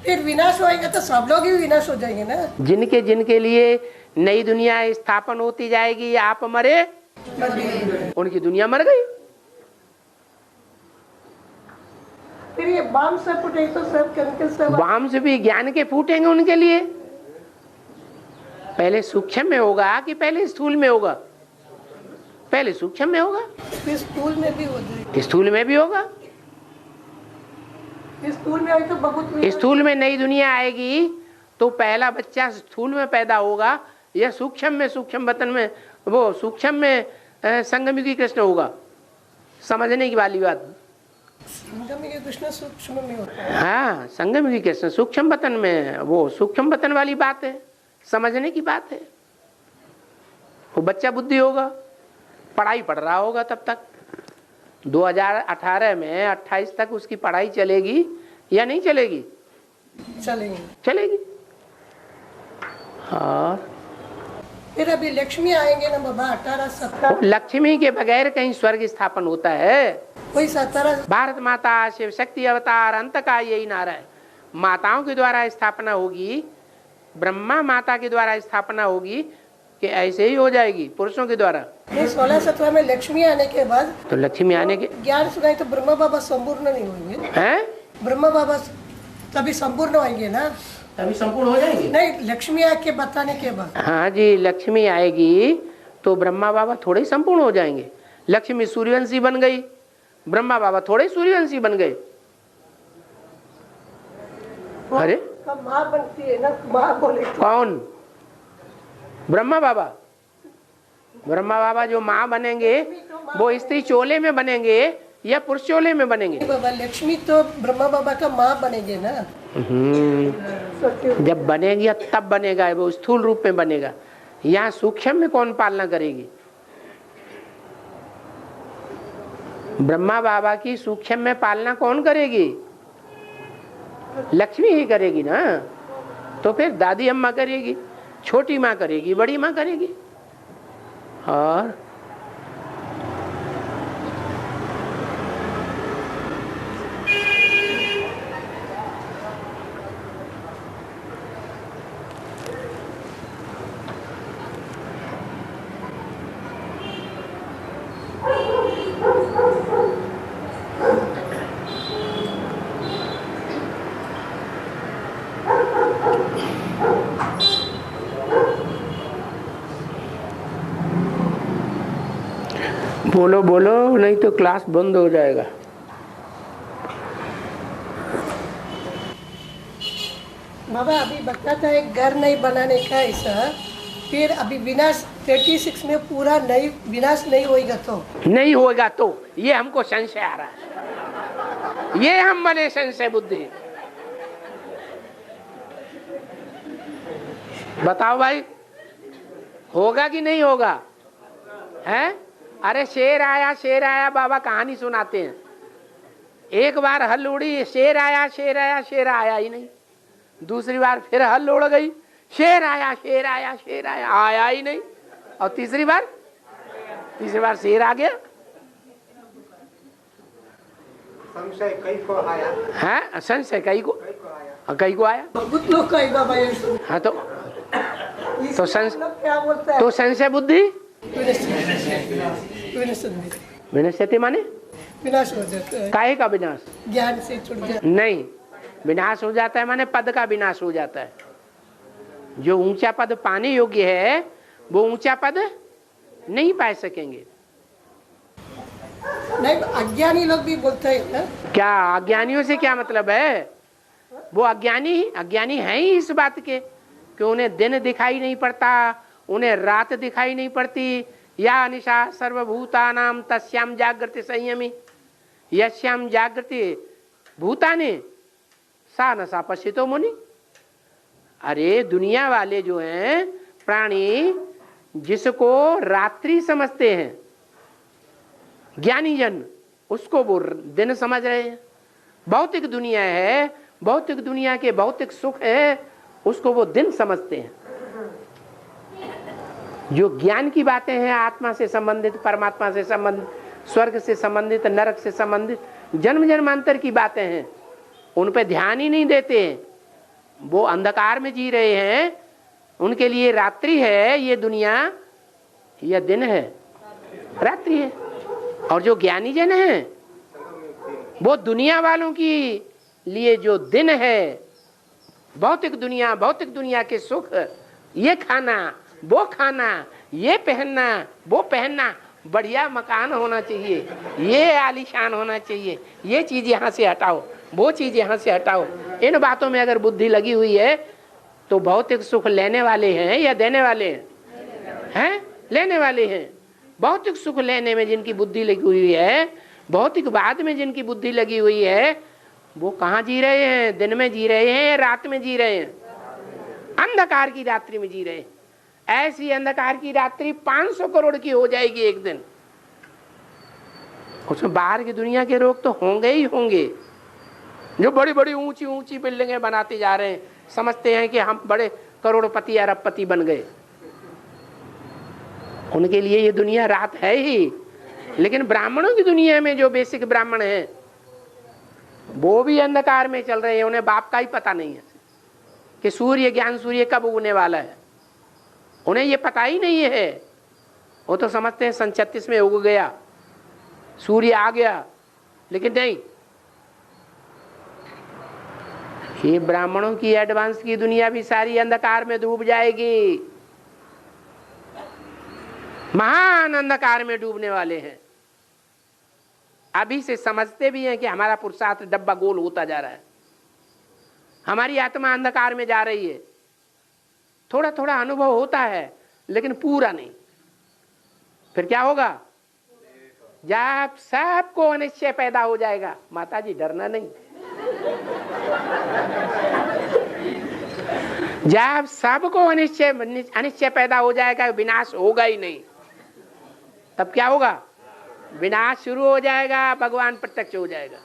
फिर विनाश होएगा तो सब लोग ही विनाश हो जाएंगे ना। जिनके लिए नई दुनिया स्थापन होती जाएगी, आप मरे उनकी दुनिया मर गई। फिर ये बाम से फूटे तो सब बाम से भी ज्ञान के फूटेंगे उनके लिए। पहले सूक्ष्म में होगा कि पहले स्थूल में होगा? पहले सूक्ष्म में होगा, फिर स्थूल में भी हो जाएगा। स्थूल में भी होगा। स्थूल में तो बहुत स्थूल में नई दुनिया आएगी तो पहला बच्चा स्थूल में पैदा होगा या सूक्ष्म वतन में, वो सूक्ष्म में संगमयुगी कृष्ण होगा? समझने की वाली बात। संगमयुगी कृष्ण सूक्ष्म में होता है। हाँ संगमयुगी कृष्ण सूक्ष्म वतन में, वो सूक्ष्म वतन वाली बात है, समझने की बात है। वो बच्चा बुद्धि होगा, पढ़ाई पढ़ रहा होगा तब तक। 2018 में 28 तक उसकी पढ़ाई चलेगी या नहीं चलेगी? चलेगी। और फिर अभी लक्ष्मी आएंगे ना बाबा 18 17। लक्ष्मी के बगैर कहीं स्वर्ग स्थापन होता है? कोई 17। भारत माता शिव शक्ति अवतार अंत का यही नारा है। माताओं के द्वारा स्थापना होगी, ब्रह्मा माता के द्वारा स्थापना होगी कि ऐसे ही हो जाएगी पुरुषों के द्वारा? 16-17 में लक्ष्मी आने के बाद तो लक्ष्मी आने के ज्ञान सुनाई तो ब्रह्मा बाबा संपूर्ण नहीं होंगे हैं? ब्रह्मा बाबा तभी संपूर्ण होंगे ना, तभी संपूर्ण हो जाएंगे। नहीं लक्ष्मी आके बताने के बाद। हाँ जी लक्ष्मी आएगी तो ब्रह्मा बाबा थोड़े ही संपूर्ण हो जाएंगे। लक्ष्मी सूर्यवंशी बन गई, ब्रह्मा बाबा थोड़े सूर्यवंशी बन गए। अरे माँ बनती है ना, माँ बोले कौन? ब्रह्मा बाबा। ब्रह्मा बाबा जो माँ बनेंगे वो स्त्री चोले में बनेंगे या पुरुष चोले में बनेंगे? बाबा लक्ष्मी तो ब्रह्मा बाबा का माँ बनेंगे ना। जब बनेगी तब बनेगा, वो स्थूल रूप में बनेगा। यहाँ सूक्ष्म में कौन पालना करेगी? ब्रह्मा बाबा की सूक्ष्म में पालना कौन करेगी? लक्ष्मी ही करेगी ना। तो फिर दादी अम्मा करेगी, छोटी माँ करेगी, बड़ी माँ करेगी। और बोलो बोलो, नहीं तो क्लास बंद हो जाएगा। बाबा अभी बताता है घर नहीं बनाने का ऐसा, फिर अभी विनाश 36 में पूरा नहीं विनाश नहीं होएगा तो नहीं होगा तो ये हमको संशय आ रहा है। ये हम बने संशय बुद्धि। बताओ भाई, होगा कि नहीं होगा? है? अरे शेर आया बाबा कहानी सुनाते हैं। एक बार हल उड़ी, शेर आया आया ही नहीं। दूसरी बार फिर हल उड़ गई, शेर आया आया ही नहीं। और तीसरी बार शेर आ गया। संशय कई को आया है, संशय कई को आया। हाँ तो संशय बुद्धि विनश्यति माने विनाश हो जाता है। काहे का विनाश? ज्ञान से छूट जाता नहीं, विनाश हो जाता है माने पद का विनाश हो जाता है। जो ऊंचा पद पाने योग्य है वो ऊंचा पद नहीं पा सकेंगे। नहीं, अज्ञानी लोग भी बोलते हैं ना। क्या अज्ञानियों से क्या मतलब है? वो अज्ञानी है ही इस बात के कि उन्हें दिन दिखाई नहीं पड़ता, उन्हें रात दिखाई नहीं पड़ती। या निशा सर्वभूतानाम तस्याम जागृति संयमी यस्याम जागृति भूतानि सा नसा पश्चितो मुनि। अरे दुनिया वाले जो हैं प्राणी, जिसको रात्रि समझते हैं ज्ञानी जन, उसको वो दिन समझ रहे हैं। भौतिक दुनिया है, भौतिक दुनिया के भौतिक सुख है, उसको वो दिन समझते हैं। जो ज्ञान की बातें हैं, आत्मा से संबंधित, परमात्मा से संबंधित, स्वर्ग से संबंधित, नरक से संबंधित, जन्म जन्मांतर की बातें हैं, उन पे ध्यान ही नहीं देते। वो अंधकार में जी रहे हैं। उनके लिए रात्रि है ये दुनिया, यह दिन है, रात्रि है। और जो ज्ञानी जन है वो दुनिया वालों की लिए जो दिन है, भौतिक दुनिया के सुख, ये खाना वो खाना, ये पहनना वो पहनना, बढ़िया मकान होना चाहिए, ये आलीशान होना चाहिए, ये चीज यहाँ से हटाओ, वो चीज यहाँ से हटाओ। इन बातों में अगर बुद्धि लगी हुई है तो भौतिक सुख लेने वाले हैं या देने वाले हैं? लेने वाले हैं। भौतिक सुख लेने में जिनकी बुद्धि लगी हुई है, भौतिकवाद में जिनकी बुद्धि लगी हुई है, वो कहाँ जी रहे हैं? दिन में जी रहे हैं, रात में जी रहे हैं, अंधकार की रात्रि में जी रहे हैं। ऐसी अंधकार की रात्रि 500 करोड़ की हो जाएगी एक दिन। उसमें बाहर की दुनिया के लोग तो होंगे ही होंगे, जो बड़ी बड़ी ऊंची ऊंची बिल्डिंगें बनाते जा रहे हैं, समझते हैं कि हम बड़े करोड़पति अरबपति बन गए। उनके लिए ये दुनिया रात है ही। लेकिन ब्राह्मणों की दुनिया में जो बेसिक ब्राह्मण हैं वो भी अंधकार में चल रहे हैं। उन्हें बाप का ही पता नहीं है कि सूर्य कब उगने वाला है। उन्हें ये पता ही नहीं है। वो तो समझते हैं सन 36 में उग गया, सूर्य आ गया। लेकिन नहीं, ये ब्राह्मणों की एडवांस की दुनिया भी सारी अंधकार में डूब जाएगी। महान अंधकार में डूबने वाले हैं। अभी से समझते भी हैं कि हमारा पुरुषार्थ डब्बा गोल होता जा रहा है, हमारी आत्मा अंधकार में जा रही है। थोड़ा थोड़ा अनुभव होता है लेकिन पूरा नहीं। फिर क्या होगा? जब सबको अनिश्चय पैदा हो जाएगा, माता जी डरना नहीं, जब सबको अनिश्चय पैदा हो जाएगा, विनाश होगा ही नहीं, तब क्या होगा? विनाश शुरू हो जाएगा, भगवान प्रत्यक्ष हो जाएगा।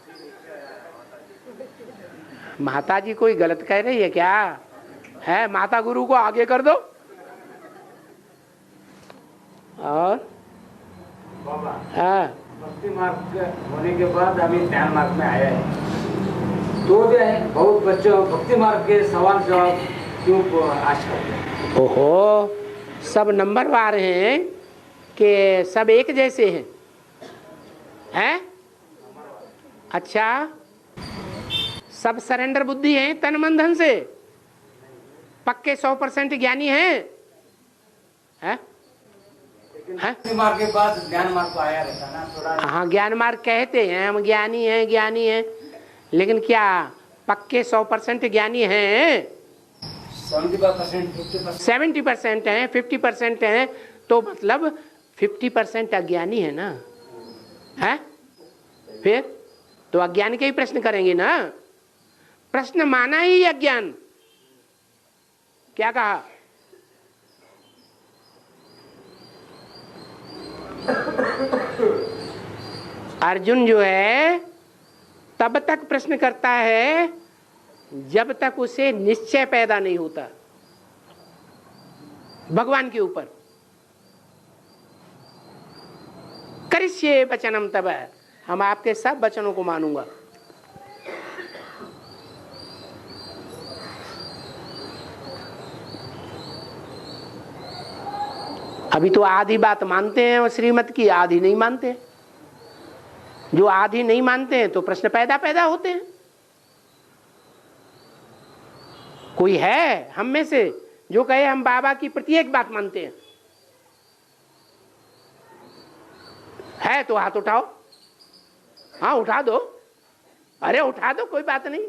माता जी कोई गलत कह रही है क्या? है माता गुरु को आगे कर दो। और हाँ, भक्ति मार्ग होने के बाद अभी ध्यान मार्ग में आया है, तो जो है बहुत बच्चे भक्ति मार्ग के सवाल जवाब क्यों आज करते हैं? ओहो, सब नंबरवार हैं कि सब एक जैसे हैं? हैं? अच्छा, सब सरेंडर बुद्धि हैं तन मन धन से? पक्के 100% ज्ञानी हैं? हैं? भक्ति मार्ग के बाद ज्ञान मार्ग को आया रहता ना थोड़ा। हाँ, ज्ञान मार्ग कहते हैं हम ज्ञानी हैं, ज्ञानी हैं, लेकिन क्या पक्के 100% ज्ञानी हैं? 70% हैं, 50% हैं, तो मतलब 50% अज्ञानी है ना? है? फिर तो अज्ञान के ही प्रश्न करेंगे ना? प्रश्न माना ही अज्ञान। क्या कहा? अर्जुन जो है तब तक प्रश्न करता है जब तक उसे निश्चय पैदा नहीं होता भगवान के ऊपर। करिष्ये वचनम तब, हम आपके सब वचनों को मानूंगा। अभी तो आधी बात मानते हैं और श्रीमत की आधी नहीं मानते। जो आधी नहीं मानते हैं तो प्रश्न पैदा होते हैं। कोई है हम में से जो कहे हम बाबा की प्रत्येक बात मानते हैं? है तो हाथ उठाओ। हाँ, उठा दो। अरे उठा दो, कोई बात नहीं,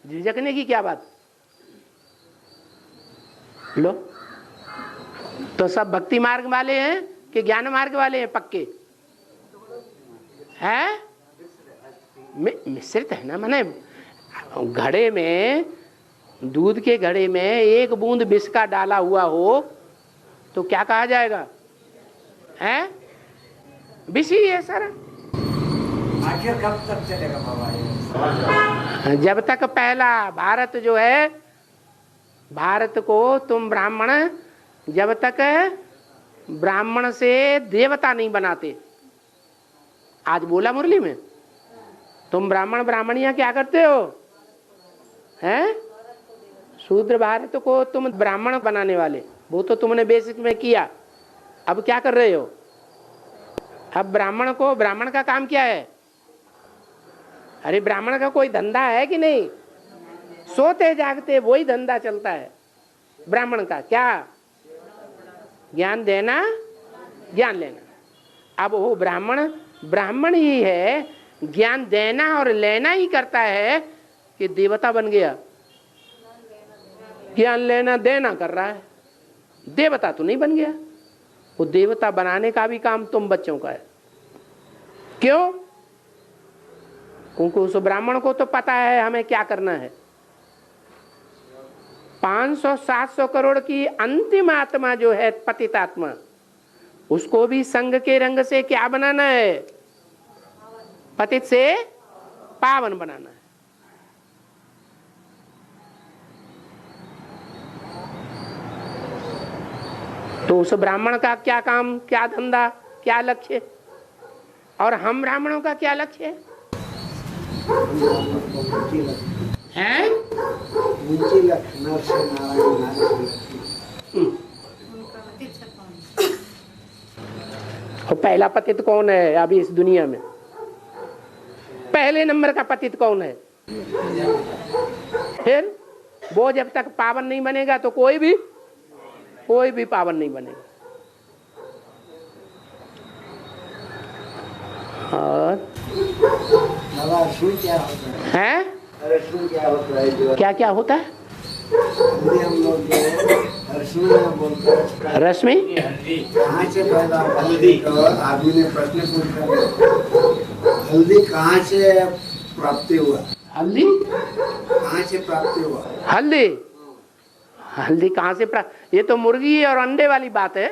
झिझकने की क्या बात। लो, तो सब भक्ति मार्ग वाले हैं कि ज्ञान मार्ग वाले हैं? पक्के है, मिश्रित है ना। माने घड़े में, दूध के घड़े में एक बूंद विष का डाला हुआ हो तो क्या कहा जाएगा? है विष ही है सारा। आखिर कब तक चलेगा बाबा? जब तक पहला भारत जो है, भारत को तुम ब्राह्मण, जब तक ब्राह्मण से देवता नहीं बनाते। आज बोला मुरली में, तुम ब्राह्मण ब्राह्मणियां क्या करते हो? हैं? शूद्र भारत को तुम ब्राह्मण बनाने वाले, वो तो तुमने बेसिक में किया। अब क्या कर रहे हो? अब ब्राह्मण को, ब्राह्मण का काम क्या है? अरे ब्राह्मण का कोई धंधा है कि नहीं? सोते जागते वही धंधा चलता है ब्राह्मण का। क्या? ज्ञान देना, ज्ञान लेना। अब वो ब्राह्मण ही है, ज्ञान देना और लेना ही करता है कि देवता बन गया। ज्ञान लेना देना कर रहा है, देवता तो नहीं बन गया। वो देवता बनाने का भी काम तुम बच्चों का है। क्यों? क्योंकि उस ब्राह्मण को तो पता है हमें क्या करना है। 500-700 करोड़ की अंतिम आत्मा जो है पतित आत्मा, उसको भी संग के रंग से क्या बनाना है? पतित से पावन बनाना है। तो उस ब्राह्मण का क्या काम, क्या धंधा, क्या लक्ष्य? और हम ब्राह्मणों का क्या लक्ष्य है? हैं? पहला पतित कौन है अभी इस दुनिया में? पहले नंबर का पतित कौन है? फिर वो जब तक पावन नहीं बनेगा तो कोई भी पावन नहीं बनेगा। और क्या होता है? क्या होता है? क्या क्या होता है? हम लोग बोलते हैं रश्मि कहाँ से पैदा हुआ? हल्दी। तो आदमी ने प्रश्न पूछा, हल्दी कहाँ से प्राप्ति हुआ? हल्दी कहाँ से प्राप्ति हुआ? हल्दी हल्दी कहाँ से प्राप्त? ये तो मुर्गी और अंडे वाली बात है।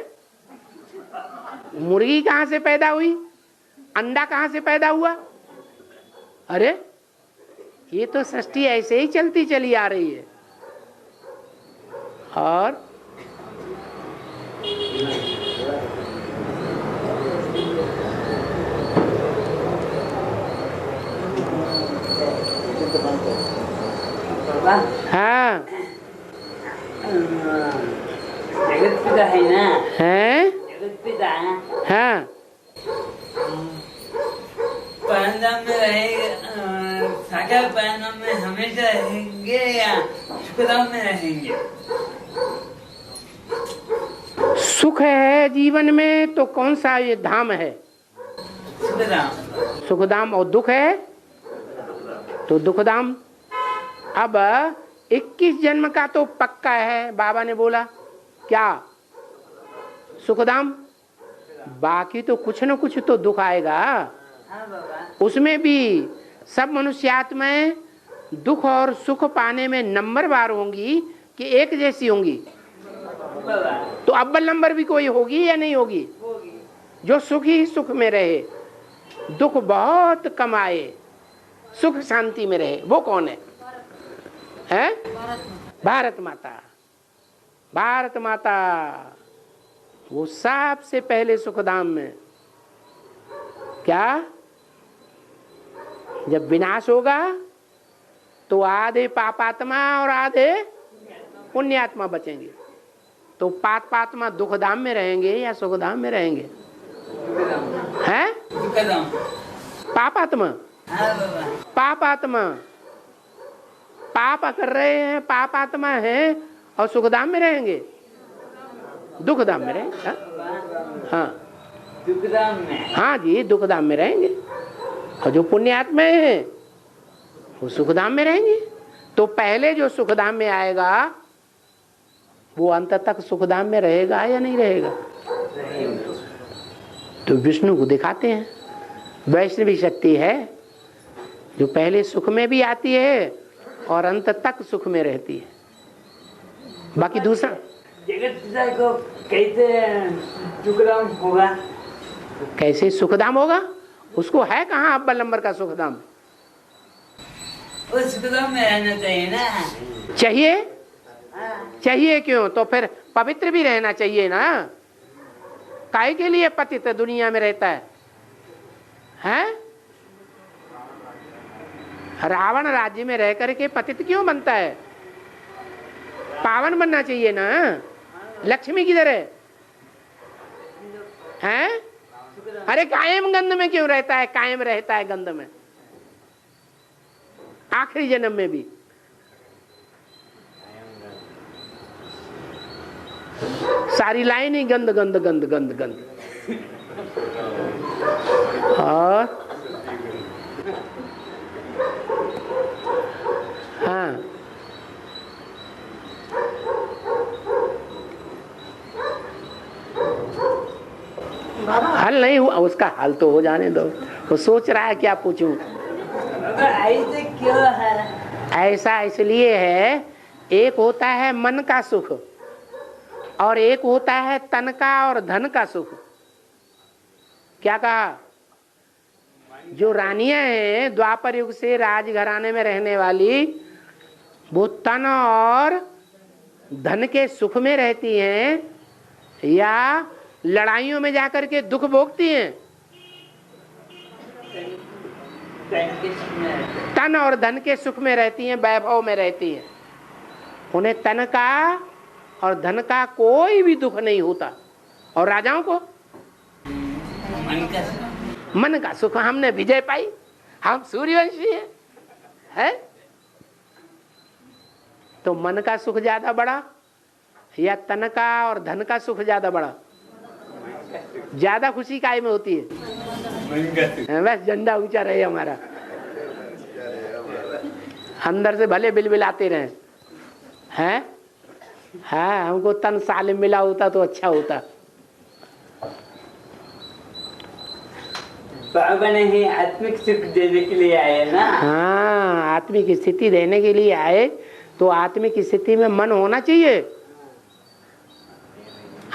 मुर्गी कहाँ से पैदा हुई, अंडा कहाँ से पैदा हुआ? अरे ये तो सृष्टि ऐसे ही चलती चली आ रही है। और हाँ, जगत पिता है ना? है जगत पिता है। हाँ, परमधाम में रहेंगे, साकार परमधाम में हमेशा रहेंगे या सुखधाम में रहेंगे? सुख है जीवन में तो कौन सा ये धाम है? सुखधाम। सुखधाम। और दुख है तो दुखधाम। अब 21 जन्म का तो पक्का है, बाबा ने बोला क्या? सुखधाम। बाकी तो कुछ न कुछ तो दुख आएगा। उसमें भी सब मनुष्यात्माएं दुख और सुख पाने में नंबर बार होंगी कि एक जैसी होंगी? तो अव्वल नंबर भी कोई होगी या नहीं होगी? जो सुख ही सुख में रहे, दुख बहुत कमाए, सुख शांति में रहे, वो कौन है? हैं? भारत माता। भारत माता वो सबसे पहले सुखधाम में। क्या? जब विनाश होगा तो आधे पापात्मा और आधे पुण्यात्मा बचेंगे। तो पापात्मा दुखधाम में रहेंगे या सुखधाम में रहेंगे? हैं? पापात्मा। पापात्मा पाप कर रहे हैं, पापात्मा हैं और सुखधाम में रहेंगे, दुखधाम में रहेंगे। हाँ, दुखधाम में। हाँ जी, दुखधाम में रहेंगे। और जो पुण्यात्मा है वो सुखधाम में रहेंगे। तो पहले जो सुखधाम में आएगा वो अंत तक सुखधाम में रहेगा या नहीं रहेगा? तो विष्णु को दिखाते हैं। वैष्णवी शक्ति है जो पहले सुख में भी आती है और अंत तक सुख में रहती है। बाकी दूसरा जगत पिता को कैसे सुखधाम होगा? कैसे सुखधाम होगा? उसको है कहाँ अव्वल नंबर का सुखधाम? वो सुखधाम में रहना चाहिए ना। चाहिए? चाहिए क्यों? तो फिर पवित्र भी रहना चाहिए ना। काहे के लिए पतित दुनिया में रहता है? हैं? रावण राज्य में रह करके पतित क्यों बनता है? पावन बनना चाहिए ना। लक्ष्मी किधर है? हैं? अरे कायम गंध में क्यों रहता है? कायम रहता है गंध में, आखिरी जन्म में भी। सारी लाइन ही गंध गंध गंध गंध गंध। और हाँ, हल नहीं हुआ उसका, हल तो हो जाने दो। वो सोच रहा है क्या पूछूं। ऐसे क्यों है? ऐसा इसलिए है, एक होता है मन का सुख और एक होता है तन का और धन का सुख। क्या कहा? जो रानियां हैं द्वापर युग से राजघराने में रहने वाली, वो तन और धन के सुख में रहती हैं या लड़ाइयों में जाकर के दुख भोगती हैं? तन और धन के सुख में रहती हैं, वैभव में रहती हैं। उन्हें तन का और धन का कोई भी दुख नहीं होता। और राजाओं को मन का सुख। हमने विजय पाई, हम सूर्यवंशी है? तो मन का सुख ज्यादा बड़ा या तन का और धन का सुख ज्यादा बड़ा? ज्यादा खुशी काय में होती है? बस झंडा ऊंचा रहे हमारा, अंदर से भले बिलबिलाते रहे हैं। हाँ, हमको तन सालिम मिला होता तो अच्छा होता। बाबा ने ही आत्मिक सुख देने के लिए आए ना। हाँ, आत्मिक स्थिति देने के लिए आए। तो आत्मिक स्थिति में मन होना चाहिए।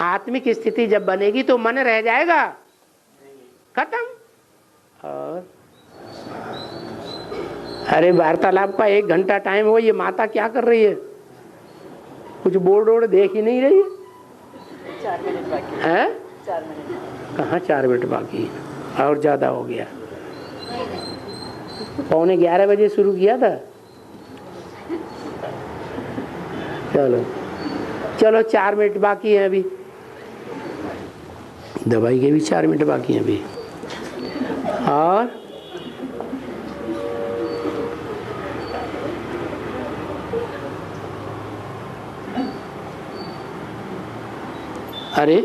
आत्मिक स्थिति जब बनेगी तो मन रह जाएगा, खत्म। और अरे वार्तालाप का 1 घंटा टाइम हो, ये माता क्या कर रही है? कुछ बोर्ड वोर्ड देख ही नहीं रही है। 4 मिनट बाकी है, 4 मिनट कहाँ 4 मिनट बाकी, और ज्यादा हो गया। 11:15 बजे शुरू किया था। चलो चलो 4 मिनट बाकी है अभी, दवाई के भी 4 मिनट बाकी हैं अभी। और अरे